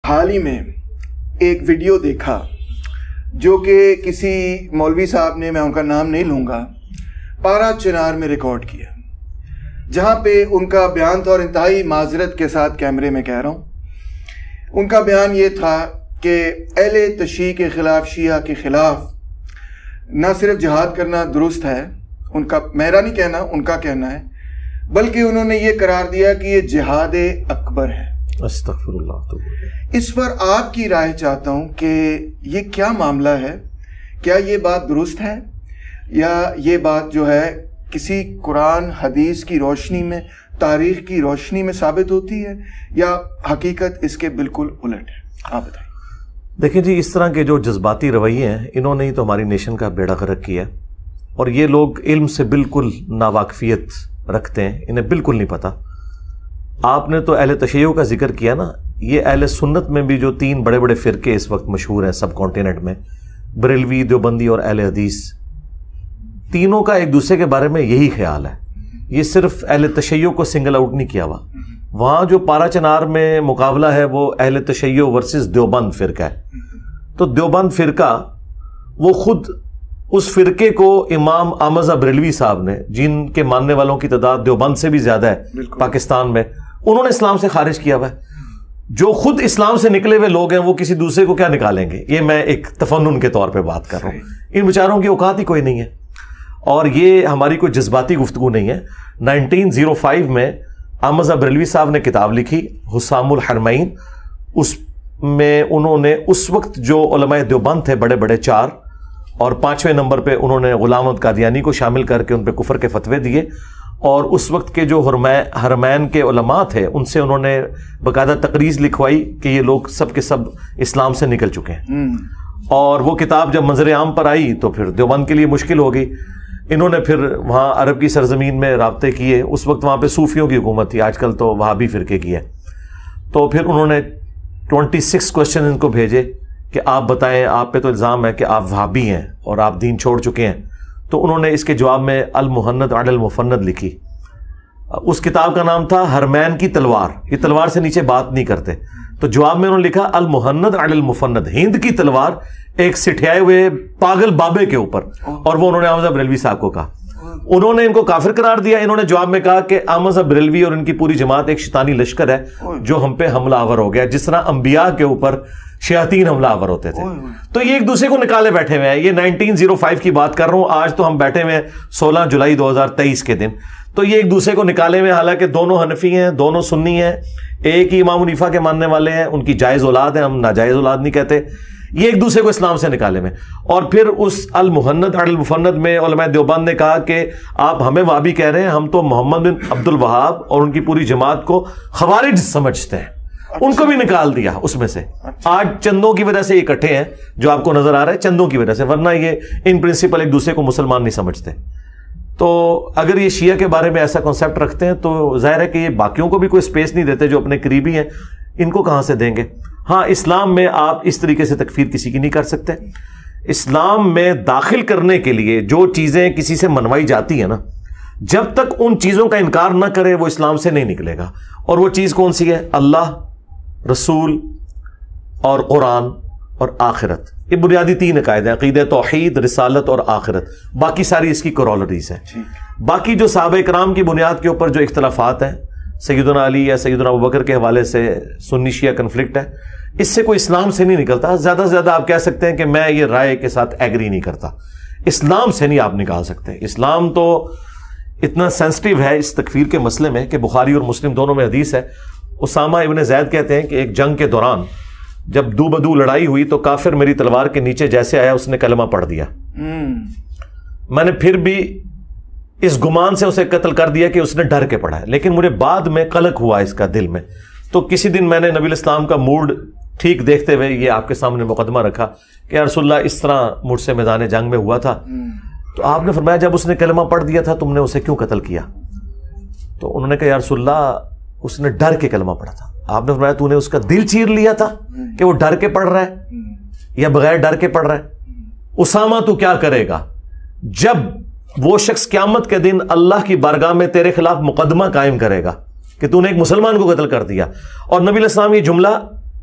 حال ہی میں ایک ویڈیو دیکھا جو کہ کسی مولوی صاحب نے، میں ان کا نام نہیں لوں گا، پارا چنار میں ریکارڈ کیا، جہاں پہ ان کا بیان تھا، اور انتہائی معذرت کے ساتھ کیمرے میں کہہ رہا ہوں، ان کا بیان یہ تھا کہ اہل تشیع کے خلاف، شیعہ کے خلاف نہ صرف جہاد کرنا درست ہے، ان کا، میرا نہیں کہنا، ان کا کہنا ہے، بلکہ انہوں نے یہ قرار دیا کہ یہ جہاد اکبر ہے۔ استغفر اللہ۔ اس پر آپ کی رائے چاہتا ہوں کہ یہ کیا معاملہ ہے؟ کیا یہ بات درست ہے، یا یہ بات جو ہے کسی قرآن حدیث کی روشنی میں، تاریخ کی روشنی میں ثابت ہوتی ہے، یا حقیقت اس کے بالکل الٹ ہے؟ آپ بتائیں۔ دیکھیں جی، اس طرح کے جو جذباتی رویے ہیں، انہوں نے ہی تو ہماری نیشن کا بیڑا غرق کیا، اور یہ لوگ علم سے بالکل ناواقفیت رکھتے ہیں، انہیں بالکل نہیں پتہ۔ آپ نے تو اہل تشیع کا ذکر کیا نا، یہ اہل سنت میں بھی جو تین بڑے بڑے فرقے اس وقت مشہور ہیں سب کانٹیننٹ میں، بریلوی، دیوبندی اور اہل حدیث، تینوں کا ایک دوسرے کے بارے میں یہی خیال ہے۔ یہ صرف اہل تشیع کو سنگل آؤٹ نہیں کیا ہوا، وہاں جو پارا چنار میں مقابلہ ہے وہ اہل تشیع ورسز دیوبند فرقہ ہے۔ تو دیوبند فرقہ، وہ خود اس فرقے کو امام احمد بریلوی صاحب نے، جن کے ماننے والوں کی تعداد دیوبند سے بھی زیادہ ہے پاکستان میں، انہوں نے اسلام سے خارج کیا ہوا ہے۔ جو خود اسلام سے نکلے ہوئے لوگ ہیں وہ کسی دوسرے کو کیا نکالیں گے؟ یہ میں ایک تفنن کے طور پہ بات کر رہا ہوں، ان بیچاروں کی اوقات ہی کوئی نہیں ہے، اور یہ ہماری کوئی جذباتی گفتگو نہیں ہے۔ 1905 میں احمد بریلوی صاحب نے کتاب لکھی حسام الحرمین، اس میں انہوں نے اس وقت جو علماء دیوبند تھے بڑے بڑے 4، اور 5ویں نمبر پہ انہوں نے غلام احمد قادیانی کو شامل کر کے ان پہ کفر کے فتوے دیے، اور اس وقت کے جو حرمین کے علماء تھے ان سے انہوں نے باقاعدہ تقریض لکھوائی کہ یہ لوگ سب کے سب اسلام سے نکل چکے ہیں، اور وہ کتاب جب منظر عام پر آئی تو پھر دیوبند کے لیے مشکل ہو گئی۔ انہوں نے پھر وہاں عرب کی سرزمین میں رابطے کیے، اس وقت وہاں پہ صوفیوں کی حکومت تھی، آج کل تو وہابی فرقے کی ہے، تو پھر انہوں نے 26 کوشچن ان کو بھیجے کہ آپ بتائیں، آپ پہ تو الزام ہے کہ آپ وہابی ہیں اور آپ دین چھوڑ چکے ہیں۔ تو انہوں نے اس کے جواب میں المہند علی المفند لکھی، اس کتاب کا نام تھا حرمین کی تلوار، یہ تلوار سے نیچے بات نہیں کرتے، تو جواب میں انہوں نے لکھا المہند علی المفند، ہند کی تلوار ایک سٹھیائے ہوئے پاگل بابے کے اوپر، اور وہ انہوں نے احمد بریلوی صاحب کو کہا۔ انہوں نے ان کو کافر قرار دیا۔ انہوں نے جواب میں کہا کہ احمد بریلوی اور ان کی پوری جماعت ایک شیطانی لشکر ہے جو ہم پہ حملہ آور ہو گیا، جس طرح انبیاء کے اوپر شیاطین حملہ آور ہوتے تھے۔ تو یہ ایک دوسرے کو نکالے بیٹھے ہوئے ہیں۔ یہ 1905 کی بات کر رہا ہوں، آج تو ہم بیٹھے ہوئے ہیں 16 جولائی 2023 کے دن، تو یہ ایک دوسرے کو نکالے ہوئے، حالانکہ دونوں حنفی ہیں، دونوں سنی ہیں، ایک ہی امام حنیفہ کے ماننے والے ہیں، ان کی جائز اولاد ہے، ہم ناجائز اولاد نہیں کہتے۔ یہ ایک دوسرے کو اسلام سے نکالے میں، اور پھر اس المہند علی المفند میں علماء دیوبند نے کہا کہ آپ ہمیں وہابی کہہ رہے ہیں، ہم تو محمد بن عبد الوہاب اور ان کی پوری جماعت کو خوارج سمجھتے ہیں، ان کو بھی نکال دیا اس میں سے۔ آج چندوں کی وجہ سے یہ اکٹھے ہیں، جو آپ کو نظر آ رہا ہے چندوں کی وجہ سے، ورنہ یہ ان پرنسپل ایک دوسرے کو مسلمان نہیں سمجھتے۔ تو اگر یہ شیعہ کے بارے میں ایسا کنسیپٹ رکھتے ہیں تو ظاہر ہے کہ یہ باقیوں کو بھی کوئی اسپیس نہیں دیتے، جو اپنے قریبی ہیں ان کو کہاں سے دیں گے؟ ہاں، اسلام میں آپ اس طریقے سے تکفیر کسی کی نہیں کر سکتے۔ اسلام میں داخل کرنے کے لیے جو چیزیں کسی سے منوائی جاتی ہیں نا، جب تک ان چیزوں کا انکار نہ کرے وہ اسلام سے نہیں نکلے گا۔ اور وہ چیز کون سی ہے؟ اللہ، رسول اور قرآن اور آخرت، یہ بنیادی 3 عقائد ہیں، عقیدہ توحید، رسالت اور آخرت، باقی ساری اس کی کورولریز ہیں۔ باقی جو صحابہ کرام کی بنیاد کے اوپر جو اختلافات ہیں، سیدنا علی یا سیدنا ابوبکر کے حوالے سے سنی شیعہ کنفلکٹ ہے، اس سے کوئی اسلام سے نہیں نکلتا۔ زیادہ سے زیادہ آپ کہہ سکتے ہیں کہ میں یہ رائے کے ساتھ ایگری نہیں کرتا، اسلام سے نہیں آپ نکال سکتے۔ اسلام تو اتنا سینسٹیو ہے اس تکفیر کے مسئلے میں کہ بخاری اور مسلم دونوں میں حدیث ہے، اسامہ ابن زید کہتے ہیں کہ ایک جنگ کے دوران جب دو بدو لڑائی ہوئی تو کافر میری تلوار کے نیچے جیسے آیا اس نے کلمہ پڑھ دیا، میں نے پھر بھی اس گمان سے اسے قتل کر دیا کہ اس نے ڈر کے پڑھا ہے، لیکن مجھے بعد میں قلق ہوا اس کا دل میں، تو کسی دن میں نے نبی الاسلام کا موڈ ٹھیک دیکھتے ہوئے یہ آپ کے سامنے مقدمہ رکھا کہ یا رسول اللہ اس طرح مجھ سے میدان جنگ میں ہوا تھا، تو آپ نے فرمایا جب اس نے کلمہ پڑھ دیا تھا تم نے اسے کیوں قتل کیا؟ تو انہوں نے کہا یا رسول اللہ اس نے ڈر کے کلمہ پڑھا تھا۔ آپ نے فرمایا تو نے اس کا دل چیر لیا تھا کہ وہ ڈر کے پڑھ رہا ہے یا بغیر ڈر کے پڑھ رہا ہے؟ اسامہ تو کیا کرے گا جب وہ شخص قیامت کے دن اللہ کی بارگاہ میں تیرے خلاف مقدمہ قائم کرے گا کہ تو نے ایک مسلمان کو قتل کر دیا؟ اور نبی علیہ السلام یہ جملہ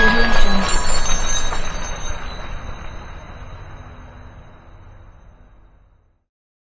Audio Jungle.